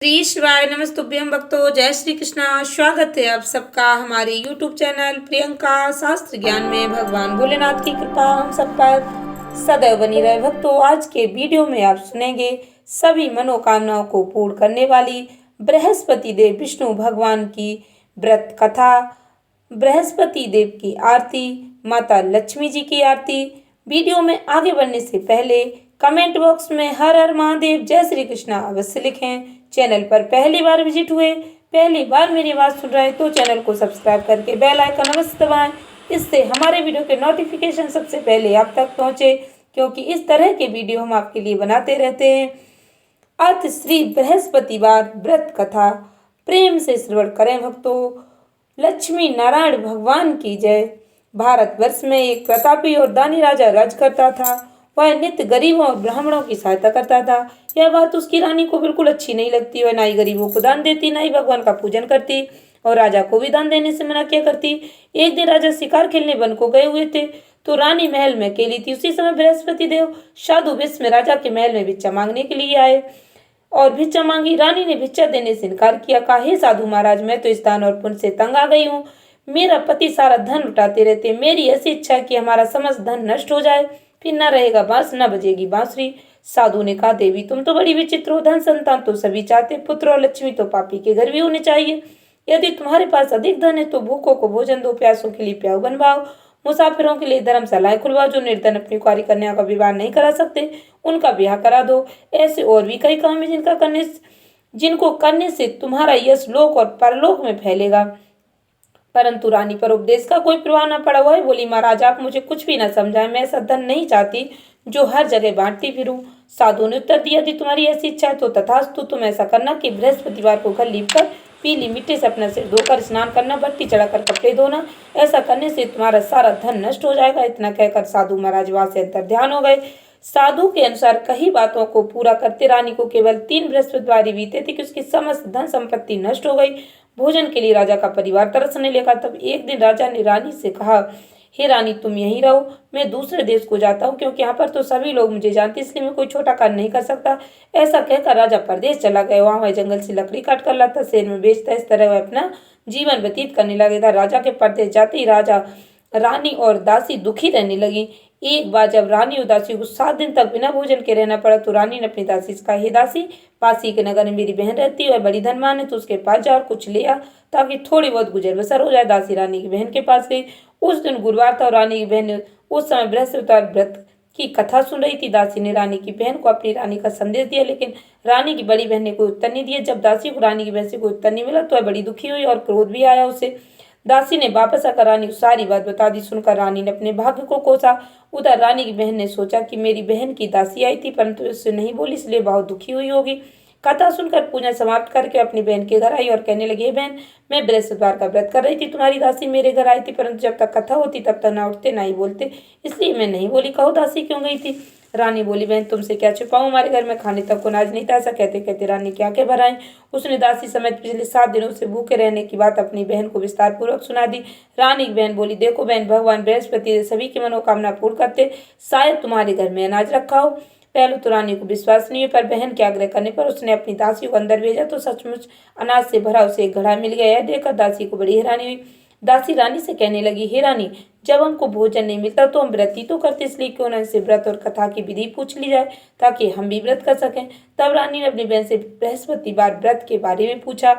श्री शिवाय नमस्तुभ्यं भक्तों। जय श्री कृष्णा। स्वागत है आप सबका हमारे YouTube चैनल प्रियंका शास्त्र ज्ञान में। भगवान भोलेनाथ की कृपा हम सब पर सदैव बनी रहे। भक्तों, आज के वीडियो में आप सुनेंगे सभी मनोकामनाओं को पूर्ण करने वाली बृहस्पति देव विष्णु भगवान की व्रत कथा, बृहस्पति देव की आरती, माता लक्ष्मी जी की आरती। वीडियो में आगे बढ़ने से पहले कमेंट बॉक्स में हर हर महादेव जय श्री कृष्णा अवश्य लिखें। चैनल पर पहली बार विजिट हुए, पहली बार मेरी आवाज़ सुन रहे हैं तो चैनल को सब्सक्राइब करके बेल आइकन अवश्य दबाएं। इससे हमारे वीडियो के नोटिफिकेशन सबसे पहले आप तक पहुंचे, क्योंकि इस तरह के वीडियो हम आपके लिए बनाते रहते हैं। अर्थ श्री बृहस्पतिवार व्रत कथा प्रेम से श्रवण करें भक्तों। लक्ष्मी नारायण भगवान की जय। भारतवर्ष में एक प्रतापी और दानी राजा राज करता था। वह नित्य गरीबों और ब्राह्मणों की सहायता करता था। यह बात उसकी रानी को बिल्कुल अच्छी नहीं लगती। वह ना ही गरीबों को दान देती, ना ही भगवान का पूजन करती, और राजा को भी दान देने से मना किया करती। एक दिन राजा शिकार खेलने वन को गए हुए थे, तो रानी महल में अकेली थी। उसी समय बृहस्पति देव साधु वेश में राजा के महल में भिक्षा मांगने के लिए आए और भिक्षा मांगी। रानी ने भिक्षा देने से इनकार किया। कहा, हे साधु महाराज, मैं तो इस दान और पुण्य से तंग आ गई हूँ। मेरा पति सारा धन लुटाते रहते। मेरी ऐसी इच्छा है कि हमारा समस्त धन नष्ट हो जाए, फिर न रहेगा बांस, न बजेगी बांसुरी। साधु ने कहा, देवी तुम तो बड़ी विचित्र हो। धन संतान तो सभी चाहते, पुत्र और लक्ष्मी तो पापी के घर भी होने चाहिए। यदि तुम्हारे पास अधिक धन है तो भूखों को भोजन दो, प्यासों के लिए प्याऊ बनवाओ, मुसाफिरों के लिए धर्मशालाएं खुलवाओ। जो निर्धन अपनी कुंवारी कन्या का विवाह नहीं करा सकते, उनका ब्याह करा दो। ऐसे और भी कई काम है जिनको करने से तुम्हारा यश लोक और परलोक में फैलेगा। परंतु रानी पर उपदेश का कोई प्रभाव न पड़ा। वह बोली, महाराज आप मुझे कुछ भी न समझाएं। मैं ऐसा धन नहीं चाहती जो हर जगह बांटती फिरूं। साधु ने उत्तर दिया, यदि तुम्हारी ऐसी इच्छा है तो तथास्तु। तुम ऐसा करना कि बृहस्पतिवार को घर लीपकर पीली मिट्टी से अपना सिर धोकर स्नान करना, भट्टी चढ़ाकर कपड़े धोना। ऐसा करने से तुम्हारा सारा धन नष्ट हो जाएगा। इतना कहकर साधु महाराज वहां से अंतर ध्यान हो गए। साधु के अनुसार कई बातों को पूरा करते रानी को केवल 3 बृहस्पतिवार बीते थे कि उसकी समस्त धन संपत्ति नष्ट हो गई। भोजन के लिए राजा का परिवार तरसने लगा। तब एक दिन राजा ने रानी से कहा, हे रानी तुम यहीं रहो, मैं दूसरे देश को जाता हूँ, क्योंकि यहाँ पर तो सभी लोग मुझे जानते, इसलिए मैं कोई छोटा कार्य नहीं कर सकता। ऐसा कहकर राजा परदेश चला गया। वहां वह जंगल से लकड़ी काट कर लाता, शहर में बेचता। इस तरह वह अपना जीवन व्यतीत करने लगा था। राजा के परदेश जाते ही राजा, रानी और दासी दुखी रहने लगी। एक बार जब रानी और दासी को 7 दिन तक बिना भोजन के रहना पड़ा, तो रानी ने अपनी दासी से कहा, हे दासी, पास ही के नगर में मेरी बहन रहती है, वह बड़ी धनवान है, तो उसके पास जा और कुछ ले आ, ताकि थोड़ी बहुत गुजर बसर हो जाए। दासी रानी की बहन के पास गई। उस दिन गुरुवार था और रानी की बहन ने उस समय बृहस्पतिवार व्रत की कथा सुन रही थी। दासी ने रानी की बहन को अपनी रानी का संदेश दिया, लेकिन रानी की बड़ी बहन ने कोई उत्तर नहीं दिया। जब दासी को रानी की बहन से कोई उत्तर नहीं मिला तो वह बड़ी दुखी हुई और क्रोध भी आया उसे। दासी ने वापस आकर रानी को सारी बात बता दी। सुनकर रानी ने अपने भाग्य को कोसा। उधर रानी की बहन ने सोचा कि मेरी बहन की दासी आई थी, परंतु उससे नहीं बोली, इसलिए बहुत दुखी हुई होगी। कथा सुनकर पूजा समाप्त करके अपनी बहन के घर आई और कहने लगी, हे बहन, मैं बृहस्पतिवार का व्रत कर रही थी, तुम्हारी दासी मेरे घर आई थी, परंतु जब तक कथा होती तब तक ना उठते ना ही बोलते, इसलिए मैं नहीं बोली। कहो दासी क्यों गई थी? रानी बोली, बहन तुमसे क्या छिपाऊं, हमारे घर में खाने तक को अनाज नहीं था। ऐसा कहते कहते रानी की आंखें भर आई। उसने दासी समेत पिछले 7 दिनों से भूखे रहने की बात अपनी बहन को विस्तार पूर्वक सुना दी। रानी की बहन बोली, देखो बहन, भगवान बृहस्पति सभी की मनोकामना पूर्ण करते, शायद तुम्हारे घर में अनाज रखा हो। पहले तो रानी को विश्वास नहीं हुआ, पर बहन के आग्रह करने पर उसने अपनी दासी को अंदर भेजा तो सचमुच अनाज से भरा उसे एक घड़ा मिल गया। यह देखकर दासी को बड़ी हैरानी हुई। दासी रानी से कहने लगी, हे रानी, जब हमको भोजन नहीं मिलता तो हम व्रत ही तो करते, इसलिए क्यों न इनसे व्रत और कथा की विधि पूछ ली जाए, ताकि हम भी व्रत कर सकें। तब रानी ने अपनी बहन से बृहस्पतिवार व्रत के बारे में पूछा।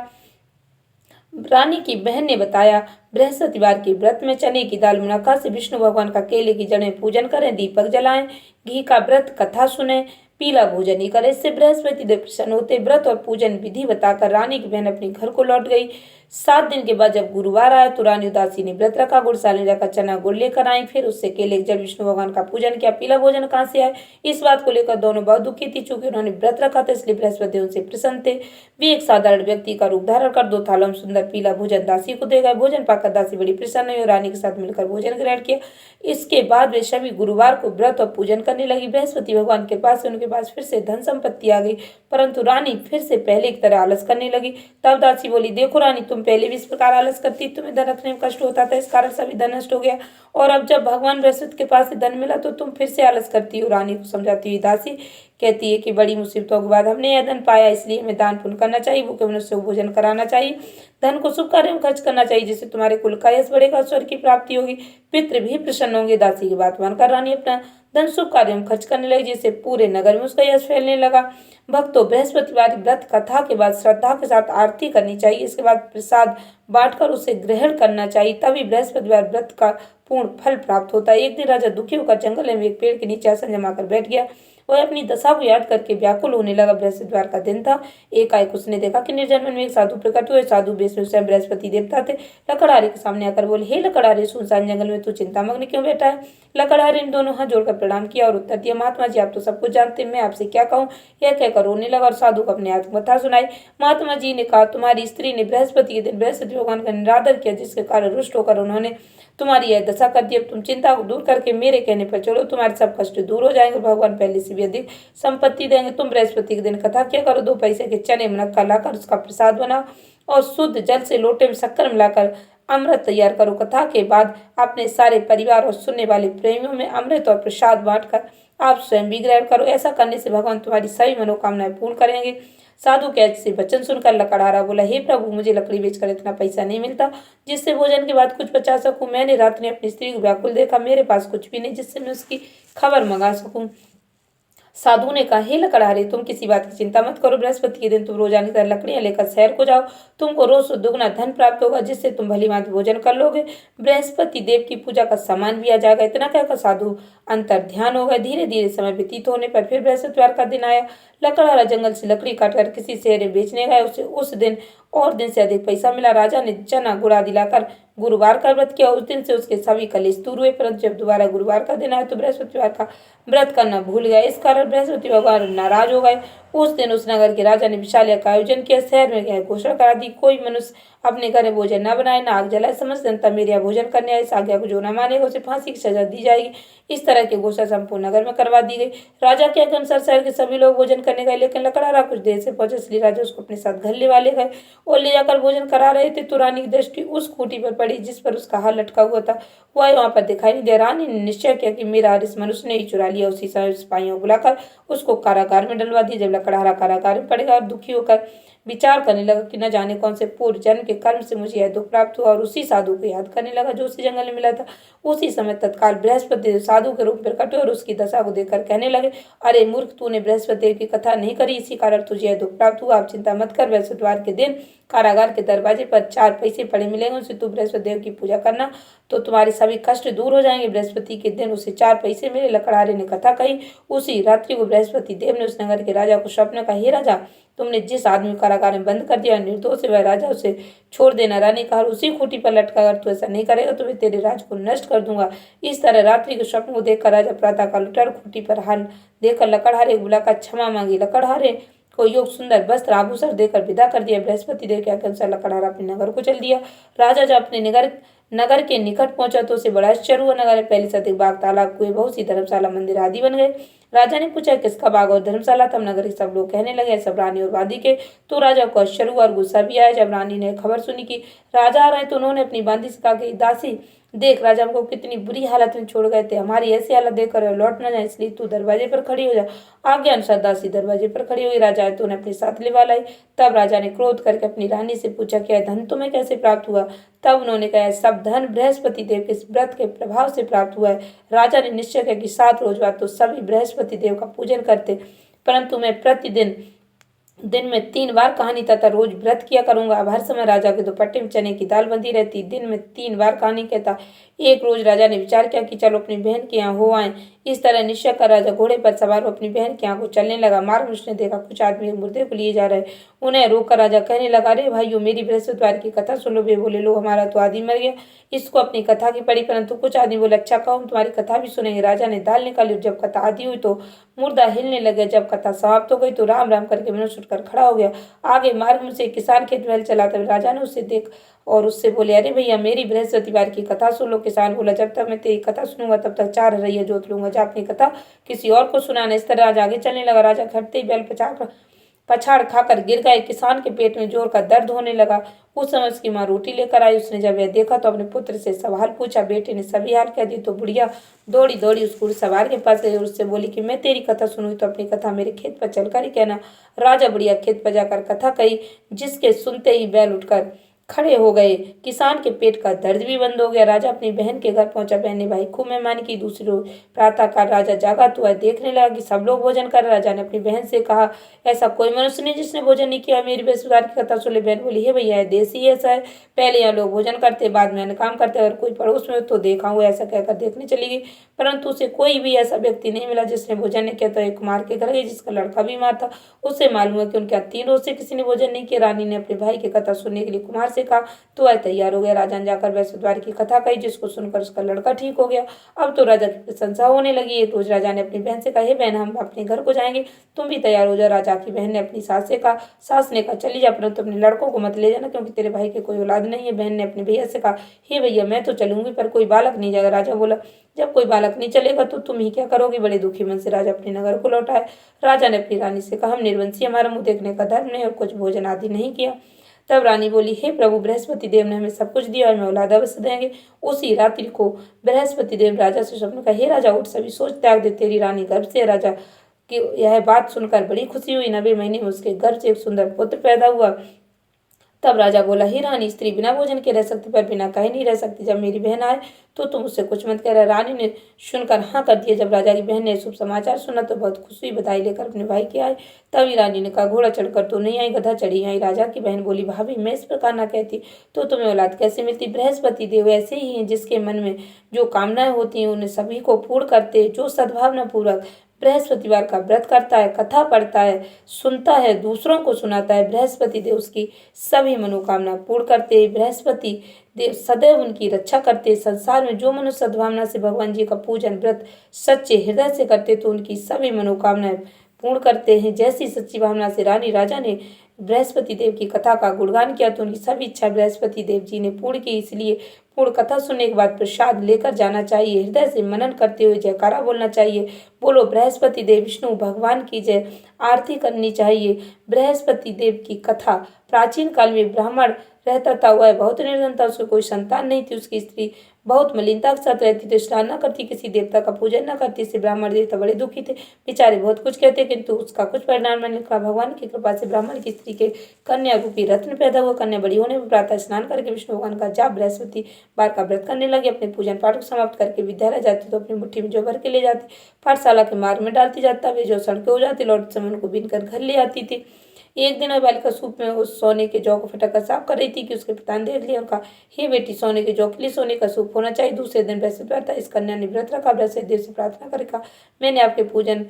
रानी की बहन ने बताया, बृहस्पतिवार के व्रत में चने की दाल, मुनक्का से विष्णु भगवान का केले की जड़ें पूजन करें, दीपक जलाएं, घी का व्रत कथा सुने, पीला भोजन ही करें, इससे बृहस्पति देव प्रसन्न होते। व्रत और पूजन विधि बताकर रानी की बहन अपने घर को लौट गई। 7 दिन के बाद जब गुरुवार आया तो रानी उदासी ने व्रत रखा। गुड़साले जाकर चना गुड़ लेकर आई, फिर उससे केले के जल विष्णु भगवान का पूजन किया। पीला भोजन कहाँ से आए, इस बात को लेकर दोनों बहुत दुखी थी। चूंकि उन्होंने व्रत रखा था, इसलिए बृहस्पति उनसे प्रसन्न थे। वे एक साधारण व्यक्ति का रूप धारण कर 2 थालों में सुंदर पीला भोजन दासी को दे गए। भोजन पाकर दासी बड़ी प्रसन्न हुई और रानी के साथ मिलकर भोजन ग्रहण किया। इसके बाद वे सभी गुरुवार को व्रत और पूजन करने लगी। बृहस्पति भगवान के पास उनके पास फिर से धन संपत्ति आ गई, परंतु रानी फिर से पहले की तरह आलस करने लगी। तब दासी बोली, देखो रानी, तुम पहले भी इस प्रकार आलस करती, तुम्हें धन रखने में कष्ट होता था, इस कारण सभी धन नष्ट हो गया, और अब जब भगवान बृहस्पति के पास से धन मिला तो तुम फिर से आलस करती हो। रानी को समझाती हुई दासी कहती है कि बड़ी मुसीबतों के बाद हमने यह धन पाया, इसलिए हमें दान पुण्य करना चाहिए, भूखे मनुष्य को भोजन कराना चाहिए, धन को शुभ कार्यों में खर्च करना चाहिए, जिससे तुम्हारे कुल का यश बढ़ेगा, स्वर्ग की प्राप्ति होगी, पितृ भी प्रसन्न होंगे। दासी की बात मानकर रानी अपना धन शुभ कार्यों में खर्च करने लगी, जिससे पूरे नगर में उसका यश फैलने लगा। भक्तों, बृहस्पतिवार व्रत कथा के बाद श्रद्धा के साथ आरती करनी चाहिए, इसके बाद प्रसाद बांटकर उसे ग्रहण करना चाहिए, तभी बृहस्पतिवार व्रत का पूर्ण फल प्राप्त होता है। एक दिन राजा दुखी होकर जंगल में एक पेड़ के नीचे आसन जमाकर बैठ गया। वह अपनी दशा को याद करके व्याकुल होने लगा। बृहस्पतिवार का दिन था। एकाएक उसने देखा कि निर्जन वन में एक साधु प्रकट हुए। साधु वेश में स्वयं बृहस्पति देवता थे। लकड़हारे के सामने आकर बोले, हे लकड़हारे, सुनसान जंगल में तू चिंतामग्न क्यों बैठा है? लकड़हारे ने दोनों हाथ जोड़कर प्रणाम किया और उत्तर दिया, महात्मा जी, आप तो सब कुछ जानते हैं, मैं आपसे क्या कहूँ? यह कहकर रोने लगा और साधु को अपनी आत्मकथा सुनाई। महात्मा जी ने कहा, तुम्हारी स्त्री ने बृहस्पति के दिन बृहस्पति भगवान का निरादर किया, जिसके कारण रुष्ट होकर उन्होंने तुम्हारी यह दशा कर दी। अब तुम चिंता को दूर करके मेरे कहने पर चलो, तुम्हारे सब कष्ट दूर हो जाएंगे, भगवान पहले से भी अधिक संपत्ति देंगे। तुम बृहस्पति के दिन कथा क्या करो, 2 पैसे के चने मुनक्का लाकर उसका प्रसाद बनाओ और शुद्ध जल से लोटे में शक्कर मिलाकर अमृत तैयार करो। कथा के बाद अपने सारे परिवार और सुनने वाले प्रेमियों में अमृत और प्रसाद बांटकर आप स्वयं भी ग्रहण करो। ऐसा करने से भगवान तुम्हारी सभी मनोकामनाएं पूर्ण करेंगे। साधु के ऐसे वचन सुनकर लकड़हारा बोला, हे प्रभु, मुझे लकड़ी बेचकर इतना पैसा नहीं मिलता जिससे भोजन के बाद कुछ बचा सकूं। मैंने रात में अपनी स्त्री को व्याकुल देखा, मेरे पास कुछ भी नहीं जिससे मैं उसकी खबर मंगा सकूं। साधु ने कहा, हे लकड़हारे, तुम किसी बात की चिंता मत करो। बृहस्पति के दिन तुम रोजाना की तरह लकड़ियां लेकर शहर को जाओ। तुमको रोज दुगना धन प्राप्त होगा, जिससे तुम भली भांति भोजन कर लोगे। बृहस्पति देव की पूजा का सामान भी आ जाएगा। इतना कहकर साधु अंतर ध्यान हो गए। धीरे धीरे समय व्यतीत होने पर फिर बृहस्पतिवार का दिन आया। लकड़हारा जंगल से लकड़ी काटकर किसी शहर में बेचने गए। उसे उस दिन और दिन से अधिक पैसा मिला। राजा ने चना गुड़ा दिलाकर गुरुवार का व्रत किया। उस दिन से उसके सभी कलेश दूर हुए। परंतु जब दोबारा गुरुवार का दिन आया तो बृहस्पतिवार का व्रत करना भूल गया। इस कारण बृहस्पति भगवान नाराज हो गए। उस दिन उस नगर के राजा ने विशाल यज्ञ का आयोजन किया। शहर में यह घोषणा करा दी, कोई मनुष्य अपने घर में भोजन न बनाए, न आग जलाए। समस्त जनता मेरे यहाँ भोजन करने आए। इस आज्ञा को जो न मानेगा उसे फांसी की सजा दी जाएगी। इस तरह की घोषणा संपूर्ण नगर में करवा दी गई। राजा के अनुसार शहर के सभी लोग भोजन करने गए, लेकिन लकड़हारा कुछ देर से पहुंचे, इसलिए राजा उसको अपने साथ घर ले गए और ले जाकर भोजन करा रहे थे। तो रानी की दृष्टि उस खूंटी पर पड़ी जिस पर उसका हाथ लटका हुआ था। वह वहां पर दिखाई नहीं दिया। रानी ने निश्चय किया कि मेरा हार इस मनुष्य ने ही चुरा लिया। उसी समय सिपाहियों को बुलाकर उसको कारागार में डलवा दिया। जब लकड़हारा कारागार में पड़ेगा और दुखी होकर विचार करने लगा कि न जाने कौन से पूर्व जन्म के कर्म से मुझे यह दुख प्राप्त हुआ, और उसी साधु को याद करने लगा जो उसी जंगल में मिला था। उसी समय तत्काल बृहस्पति साधु के रूप में प्रकट हुए और उसकी दशा को देखकर कहने लगे, अरे मूर्ख, तूने बृहस्पति देव की कथा नहीं करी, इसी कारण तुझे यह दुख प्राप्त हुआ। आप चिंता मत कर। बृहस्पतिवार के दिन कारागार के दरवाजे पर 4 पैसे पड़े मिलेंगे, उसे तू बृहस्पति देव की पूजा करना तो तुम्हारे सभी कष्ट दूर हो जाएंगे। बृहस्पति के दिन उसे 4 पैसे मिले। लकड़हारे ने कथा कही। उसी रात्रि को बृहस्पति देव ने उस नगर के राजा को स्वप्न कहा, हे राजा, तुमने जिस आदमी को कारागार में बंद कर दिया निर्दोष है, वह राजा उसे छोड़ देना। रानी कहा, उसी खूंटी पर लटका कर तू ऐसा नहीं करेगा तो मैं तेरे राज को नष्ट कर दूंगा। इस तरह रात्रि के स्वप्न को देखकर राजा प्रातः काल उठा और खूंटी पर हाल देखकर लकड़हारे को बुलाकर क्षमा मांगी। लकड़हारे को योग सुंदर वस्त्र आभूषण देकर विदा कर दिया। बृहस्पति देव के अनुसार लकड़हारा अपने नगर को चल दिया। राजा जब अपने नगर के निकट पहुंचा तो उसे बड़ा आश्चर्य हुआ। नगर में पहले से अधिक बाग, तालाब, कुएं, बहुत सी धर्मशाला, मंदिर आदि बन गए। राजा ने पूछा, किसका बाग और धर्मशाला? तब नगर के सब लोग कहने लगे, सब रानी और वादी के। तो राजा को आश्चर्य हुआ और गुस्सा भी आया। जब रानी ने खबर सुनी कि राजा आ रहे तो उन्होंने अपनी बांदी से कहा कि दासी देख, राजा हमको कितनी बुरी हालत में छोड़ गए थे, हमारी ऐसी हालत देखकर लौट न जाए, इसलिए तू दरवाजे पर खड़ी हो जा। आज्ञा अनुसार दासी दरवाजे पर खड़ी हुई। राजा आए तो उन्हें अपने साथ लिवा लाई। तब राजा ने क्रोध करके अपनी रानी से पूछा, क्या धन तुम्हें कैसे प्राप्त हुआ? तब उन्होंने कहा, सब धन बृहस्पति देव के व्रत के प्रभाव से प्राप्त हुआ है। राजा ने निश्चय किया कि 7 रोज बाद तो सभी बृहस्पति देव का पूजन करते, परंतु मैं प्रतिदिन दिन में 3 बार कहानी तथा रोज व्रत किया करूंगा। अब हर समय राजा के दुपट्टे में चने की दाल बंधी रहती। दिन में 3 बार कहानी कहता। एक रोज राजा ने विचार किया कि चलो अपनी बहन के यहाँ हो आए। इस तरह निश्चय कर राजा घोड़े पर सवार अपनी बहन के यहाँ को चलने लगा। मार्ग में उसने देखा कुछ आदमी मुर्दे को लिए जा रहे। उन्हें रोककर राजा कहने लगा, अरे भाइयों, मेरी बृहस्पतिवार की कथा सुन लो। वे बोले, लो, हमारा तो आदमी मर गया, इसको अपनी कथा की पड़ी। परंतु कुछ आदमी बोले, अच्छा कहो, हम तुम्हारी कथा भी सुनेंगे। राजा ने दाल निकाली। जब कथा आदि हुई तो मुर्दा हिलने लगे। जब कथा समाप्त हो गई तो राम राम करके मनुष्य उठकर खड़ा हो गया। आगे मार्ग में से एक किसान खेत में हल चलाता। राजा ने उसे देख और उससे बोले, अरे भैया, मेरी बृहस्पतिवार की कथा सुन लो। किसान बोला, जब तक मैं तेरी कथा सुनूंगा तब तक 4 हरैया जोत लूंगा। जा अपनी कथा किसी और को सुनाना। इस तरह राजा आगे चलने लगा। राजा खटते ही बैल पर पछाड़ खाकर गिर गए। किसान के पेट में जोर का दर्द होने लगा। उस समय उसकी माँ रोटी लेकर आई। उसने जब यह देखा तो अपने पुत्र से सवाल पूछा। बेटे ने सभी हाल कह दी तो बुढ़िया दौड़ी दौड़ी उस घुड़सवार के पास गई और उससे बोली कि मैं तेरी कथा सुनूंगी तो अपनी कथा मेरे खेत पर चलकर ही कहना। राजा बुढ़िया खेत पर जाकर कथा कही, जिसके सुनते ही बैल उठकर खड़े हो गए। किसान के पेट का दर्द भी बंद हो गया। राजा अपनी बहन के घर पहुंचा। बहन ने भाई खूब मेहमानी की। दूसरी रोज प्रातःकाल राजा जागा तो वह देखने लगा कि सब लोग भोजन कर रहे। राजा ने अपनी बहन से कहा, ऐसा कोई मनुष्य नहीं जिसने भोजन नहीं किया। मेरी बेसुधार की कथा सुन ले। बहन बोली, हे भैया, देश ही ऐसा है, पहले यहाँ लोग भोजन करते, बाद में अन्य काम करते। अगर कोई पड़ोस में हो तो देखा हूँ। ऐसा कहकर देखने चली गई, परंतु उसे कोई भी ऐसा व्यक्ति नहीं मिला जिसने भोजन नहीं किया। तो एक कुमार के घर गई जिसका लड़का बीमार था। उससे मालूम हुआ कि उनके यहाँ 3 रोज से किसी ने भोजन नहीं किया। रानी ने अपने भाई की कथा सुनने के लिए कुमार से कहा तो वह तैयार हो गया। राजा ने जाकर वैश्वद्वार की कथा कही, जिसको सुनकर उसका लड़का ठीक हो गया। अब तो राजा की प्रशंसा होने लगी। एक रोज राजा ने अपनी बहन से कहा, हे बहन, हम अपने घर को जाएंगे, तुम भी तैयार हो जाओ। राजा की बहन ने अपनी सास से कहा। सास ने कहा, चली जा, परंतु अपने लड़कों को मत ले जाना, क्योंकि तेरे भाई के कोई औलाद नहीं है। बहन ने अपने भैया से कहा, हे भैया, मैं तो चलूंगी, पर कोई बालक नहीं जाएगा। राजा बोला, जब कोई बालक नहीं चलेगा तो तुम ही क्या करोगी। बड़े दुखी मन से राजा अपने नगर को लौटाए। राजा ने अपनी रानी से कहा, हम निर्वंशी, हमारा मुंह देखने का धर्म नहीं और कुछ भोजन आदि नहीं किया। तब रानी बोली, हे प्रभु, बृहस्पति देव ने हमें सब कुछ दिया और हमें औलाद अवश्य देंगे। उसी रात्रि को बृहस्पति देव राजा से स्वप्न का, हे राजा, उठ, सभी सोच त्याग दे, तेरी रानी गर्भ से। राजा की यह बात सुनकर बड़ी खुशी हुई। 90 महीने में उसके गर्भ से एक सुंदर पुत्र पैदा हुआ। तब राजा बोला, हे रानी, स्त्री बिना भोजन के रह सकती, पर बिना कहे नहीं रह सकती। जब मेरी बहन आए तो तुम उससे कुछ मत कह रहा। रानी ने सुनकर हाँ कर दिया। जब राजा की बहन ने शुभ समाचार सुना तो बहुत खुश हुई। बधाई लेकर अपने भाई के आए। तभी रानी ने कहा, घोड़ा चढ़कर तो नहीं आई, गधा चढ़ी आई। राजा की बहन बोली, भाभी, मैं इस प्रकार ना कहती तो तुम्हें औलाद कैसे मिलती। बृहस्पति देव ऐसे ही हैं, जिसके मन में जो कामनाएं होती हैं उन्हें सभी को पूर्ण करते। जो सद्भावना पूर्वक बृहस्पतिवार का व्रत करता है, कथा पढ़ता है, सुनता है, दूसरों को सुनाता है, बृहस्पति देव उसकी सभी मनोकामना पूर्ण करते। बृहस्पति देव सदैव उनकी रक्षा करते। संसार में जो मनुष्य सद्भावना से भगवान जी का पूजन व्रत सच्चे हृदय से करते तो उनकी सभी मनोकामनाएं पूर्ण करते हैं। जैसी सच्ची भावना से रानी राजा ने बृहस्पति देव की कथा का गुणगान किया तो उनकी सभी इच्छा बृहस्पति देव जी ने पूर्ण की। इसलिए पूर्ण कथा सुनने के बाद प्रसाद लेकर जाना चाहिए। हृदय से मनन करते हुए जयकारा बोलना चाहिए, बोलो बृहस्पति देव विष्णु भगवान की जय। आरती करनी चाहिए। बृहस्पति देव की कथा, प्राचीन काल में ब्राह्मण रहता था, वह बहुत निर्धन था, उसको कोई संतान नहीं थी। उसकी स्त्री बहुत मलिनता के साथ रहती थी, स्नान न करती, किसी देवता का पूजन न करती। इससे ब्राह्मण देवता बड़े दुखी थे। बेचारे बहुत कुछ कहते, किंतु उसका कुछ परिणाम नहीं निकला। भगवान की कृपा से ब्राह्मण की स्त्री के कन्या रूपी रत्न पैदा हुआ। कन्या बड़ी होने पर प्रातः स्नान करके विष्णु भगवान का जाप बृहस्पति बार का व्रत करने लगे। अपने पूजन पाठ को समाप्त करके विद्यालय जाती तो अपनी मुट्ठी में जो भर के ले जाती, पाठशाला के मार्ग में डालती जाता। वे जो सड़के हो जाती, लौटते समय उनको बीन कर घर ले आती थी। एक दिन वह बालिका सूप में उस सोने के जौ को फटक कर साफ कर रही थी कि उसके पिता ने देख लिया और कहा, हे बेटी, सोने के जौ के लिए सोने का सूप होना चाहिए। दूसरे दिन बृहस्पतिवार था। इस कन्या ने व्रत रखा। बृहस्पति देव से प्रार्थना कर कहा, मैंने आपके पूजन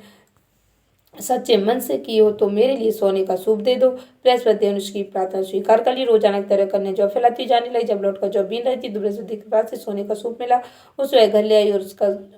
सच्चे मन से की हो तो मेरे लिए सोने का सूप दे दो। बृहस्पति देव ने उसकी प्रार्थना स्वीकार कर ली। रोजाना की तरह कन्या जौ फैलाती जाने लगी। जब लौटकर जौ बीन रही थी तो बृहस्पति के पास से सोने का सूप मिला। उस वह घर ले आई और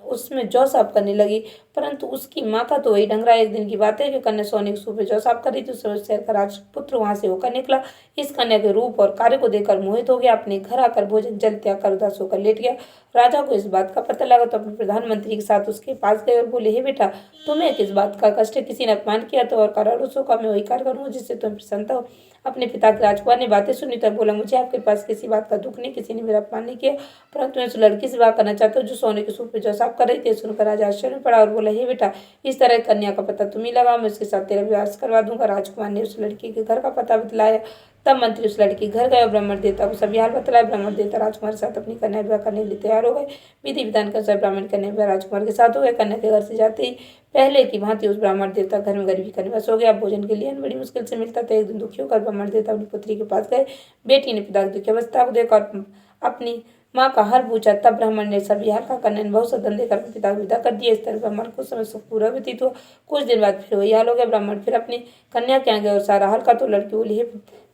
उसमें जौ साफ करने लगी, परंतु उसकी माँ का तो वही ढंग रहा। एक दिन की बात है कि कन्या सोने के सूप में जौ साफ कर रही थी। उस समय शहर का राजपुत्र वहां से होकर निकला। इस कन्या के रूप और कार्य को देखकर मोहित हो गया। अपने घर आकर भोजन जल त्याग कर उदास होकर लेट गया। राजा को इस बात का पता लगा तो अपने प्रधानमंत्री के साथ उसके पास गए और बोले, हे बेटा, तुम्हें किस बात का कष्ट है। किसी ने अपमान किया तो और करारों का मैं वही कार्य करूंगा जिससे तुम प्रसन्न हो। अपने पिता के राजकुमार ने बातें सुनी तो बोला, मुझे आपके पास किसी बात का दुख नहीं, किसी ने मेरा अपमान नहीं किया, परंतु मैं उस लड़की से विवाह करना चाहता हूँ जो सोने के सूप में जो साफ कर रही थी। सुनकर राजा आश्चर्य में पड़ा और बोला, हे बेटा, इस तरह कन्या का पता तुम ही लगाओ, मैं उसके साथ तेरा विवाह करवा दूंगा। राजकुमार ने उस लड़की के घर का पता बतलाया। तब मंत्री उस लड़की घर गए और ब्राह्मण देवता को सभी हाल बतलाया। ब्राह्मण देवता राजकुमार के साथ अपनी कन्या विवाह करने के लिए तैयार हो गए। विधि विधान के अनुसार ब्राह्मण कन्या विवाह राजकुमार के साथ हो गए। कन्या के घर से जाते ही पहले की भांति उस ब्राह्मण देवता घर में गरीबी का निवास हो गया। भोजन के लिए बड़ी मुश्किल से मिलता था। एक दिन दुखी होकर ब्राह्मण देवता अपनी पुत्री के पास गए। बेटी ने पिता की दुखी अवस्था को देखकर अपनी माँ का हाल पूछा। तब ब्राह्मण ने सभी हाल का कन्या ने बहुत सदन देकर अपने पिता को विदा कर दिया। इस तरह ब्राह्मण को समय सुख पूरा व्यतीत हुआ। कुछ दिन बाद फिर वही हाल हो गया। ब्राह्मण फिर अपनी कन्या के यहाँ गए और सारा हाल का तो लड़की बोली, हे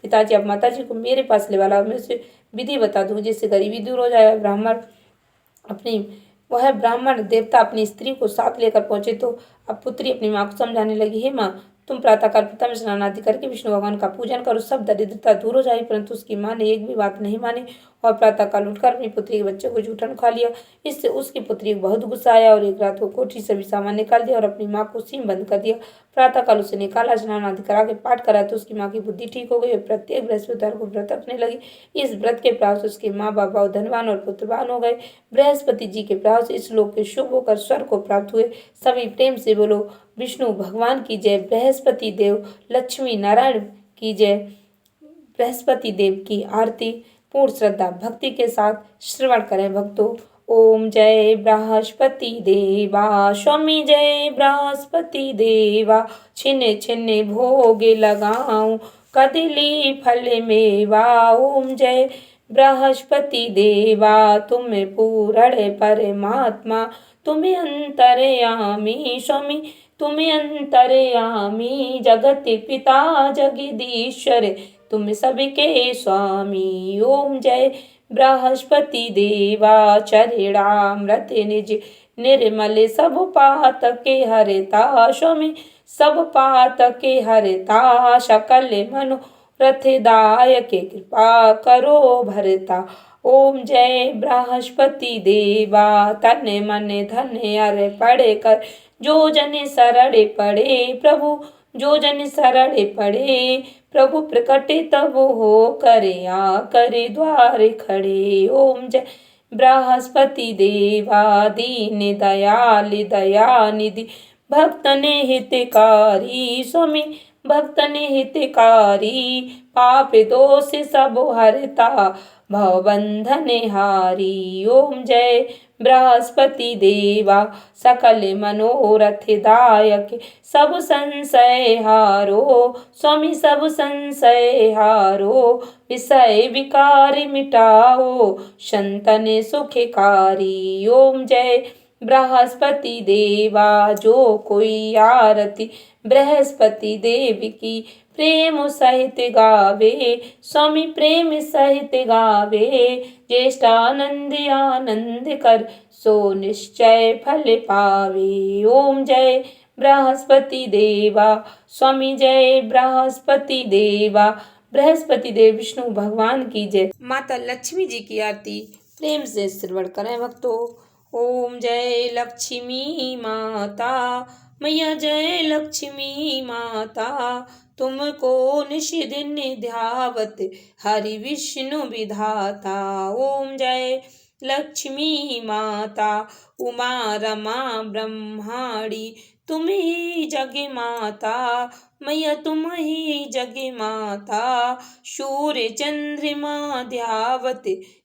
पिताजी, आप माता जी को मेरे पास ले वाला, मैं उसे विधि बता दूँ जिससे गरीबी दूर हो जाए। वह ब्राह्मण देवता अपनी स्त्री को साथ लेकर पहुंचे तो अब पुत्री अपनी माँ को समझाने लगी, हे माँ, तुम प्रातःकाल पिता में स्नान आदि करके विष्णु भगवान का पूजन करो, सब दरिद्रता दूर हो जाएगी। परंतु उसकी माँ ने एक भी बात नहीं मानी और प्रातःकाल उठकर अपनी पुत्री के बच्चे को जूठन खा लिया। इससे उसकी पुत्री को बहुत गुस्सा आया और एक रात को कोठरी से भी सामान निकाल दिया और अपनी माँ को सीम बंद कर दिया। प्रातःकाल उसे निकाला, स्नान आदि करा के पाठ करा तो उसकी माँ की बुद्धि ठीक हो गई और प्रत्येक बृहस्पतिवार को व्रत रखने लगी। इस व्रत के प्रभाव से उसके माँ बाप बहुत धनवान और पुत्रवान हो गए। बृहस्पति जी के प्रभाव से इस लोक के शुभ होकर स्वर्ग को प्राप्त हुए। सभी प्रेम से बोलो विष्णु भगवान की जय, बृहस्पति देव, लक्ष्मी नारायण की जय। बृहस्पति देव की आरती पूर्ण श्रद्धा भक्ति के साथ श्रवण करें भक्तों। ओम जय बृहस्पति देवा, स्वामी जय बृहस्पति देवा, छिन्ने छिन्ने भोगे लगाऊं, कदली फल मेवा। ओम जय बृहस्पति देवा, तुम्हें पूर्ण परमात्मा, तुम्हें अंतर्यामी स्वामी, तुम्हें अंतर्यामी, जगत पिता जगदीश्वर, तुम सबके स्वामी। ओम जय बृहस्पति देवा, चरणामृत निज निर्मल, सब पातके हरता स्वामी, सब पातके हरता, सकल मनोरथदायक कृपा करो भरता। ओम जय बृहस्पति देवा, तन मन धन अर्पण कर, जो जन शरण पड़े प्रभु, जो जन शरण पड़े प्रभु, प्रकट तब हो करे आ करे द्वार खड़े। ओम जय बृहस्पति देवा, दीन दयाल दयानिधि, भक्तन हितकारी स्वामी, भक्तन हितकारी, पाप दोष सब हरता, भवबंधन हारी। ओम जय बृहस्पति देवा, सकल मनोरथदायक, सब संशय हारो स्वामी, सब संशय हारो, विषय विकार मिटाओ, संतन सुखकारी। ओम जय बृहस्पति देवा, जो कोई आरती बृहस्पति देव की प्रेम सहित गावे स्वामी, प्रेम सहित गावे, ज्येष्ठ आनंद आनंद कर, सो निश्चय फल पावे। ओम जय बृहस्पति देवा, स्वामी जय बृहस्पति देवा, बृहस्पति देव विष्णु भगवान की जय। माता लक्ष्मी जी की आरती प्रेम से श्रवण करें भक्तों। ओम जय लक्ष्मी माता, मैया जय लक्ष्मी माता, तुमको निश दिन ध्यावत हरि विष्णु विधाता। ओम जय लक्ष्मी माता, उमा रमा ब्रह्माणी, तुम ही जग माता, मैया तुम ही जग माता, सूर्य चंद्रमा ध्यावत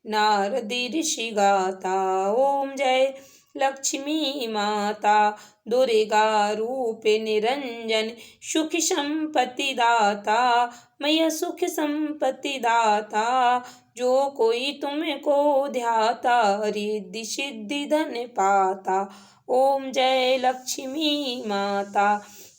नारद ऋषि गाता। ओम जय लक्ष्मी माता, दुर्गा रूप निरंजन, सुख संपत्ति दाता, मैया सुख संपत्ति दाता, जो कोई तुमको ध्याता, रिद्धि सिद्धि धन पाता। ओम जय लक्ष्मी माता,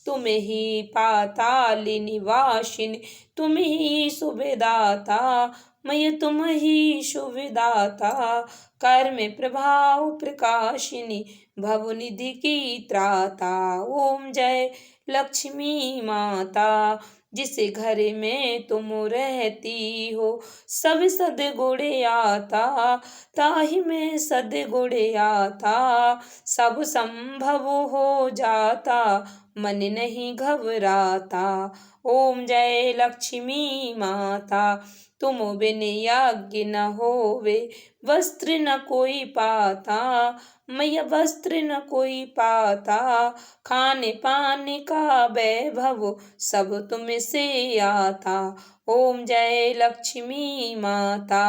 तुम ही पाताल निवासिनी, तुम ही शुभदाता, मैया तुम ही शुभदाता, कर्म प्रभाव प्रकाशिनी, भवनिधि की त्राता। ओम जय लक्ष्मी माता, जिस घर में तुम रहती हो, सब सद्गुण आता, ताहि में सद्गुण आता, सब संभव हो जाता, मन नहीं घबराता। ओम जय लक्ष्मी माता, तुम बिन यज्ञ न होवे, वस्त्र न कोई पाता, मैया वस्त्र न कोई पाता, खाने पाने का वैभव सब तुम से आता। ओम जय लक्ष्मी माता,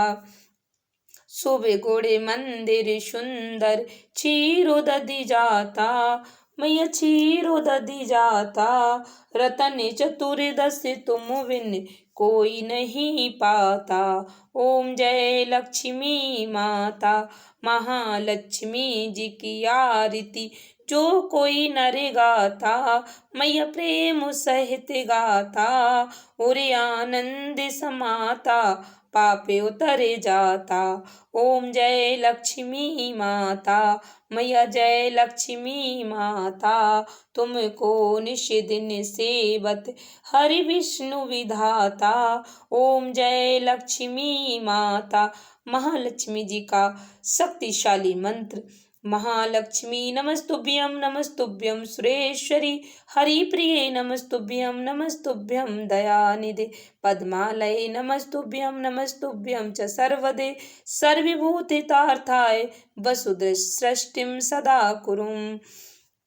शुभ गुण मंदिर सुंदर, क्षीरो दधि जाता, मैया क्षीरो दधि जाता, रतन चतुर्दश तुम बिन कोई नहीं पाता। ओम जय लक्ष्मी माता, महालक्ष्मी जी की आरती, जो कोई नर गाता, मैया प्रेम सहित गाता, उरे आनंद समाता, पापे उतरे जाता। ओम जय लक्ष्मी माता, मैया जय लक्ष्मी माता, तुमको निश दिन सेवत हरि विष्णु विधाता। ओम जय लक्ष्मी माता। महालक्ष्मी जी का शक्तिशाली मंत्र। महालक्ष्मी नमस्तुभ्यं नमस्तुभ्यं सुरेश्वरी हरिप्रिये नमस्तुभ्यं नमस्तुभ्यं दयानिधे पद्मालये नमस्तुभ्यं नमस्तुभ्यं च सर्वदे सर्वभूतितार्थाय वसुधैव सृष्टिं सदा कुरुम।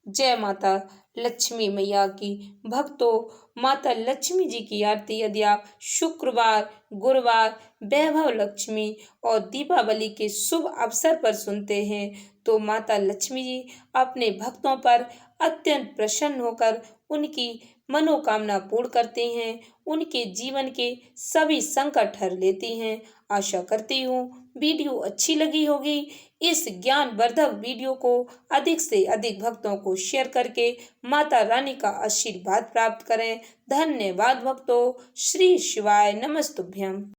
जय माता लक्ष्मी मैया की। भक्तों, माता लक्ष्मी जी की आरती यदि आप शुक्रवार, गुरुवार, वैभव लक्ष्मी और दीपावली के शुभ अवसर पर सुनते हैं तो माता लक्ष्मी जी अपने भक्तों पर अत्यंत प्रसन्न होकर उनकी मनोकामना पूर्ण करते हैं, उनके जीवन के सभी संकट हर लेती हैं। आशा करती हूँ वीडियो अच्छी लगी होगी। इस ज्ञानवर्धक वीडियो को अधिक से अधिक भक्तों को शेयर करके माता रानी का आशीर्वाद प्राप्त करें। धन्यवाद भक्तों। श्री शिवाय नमस्तुभ्यं।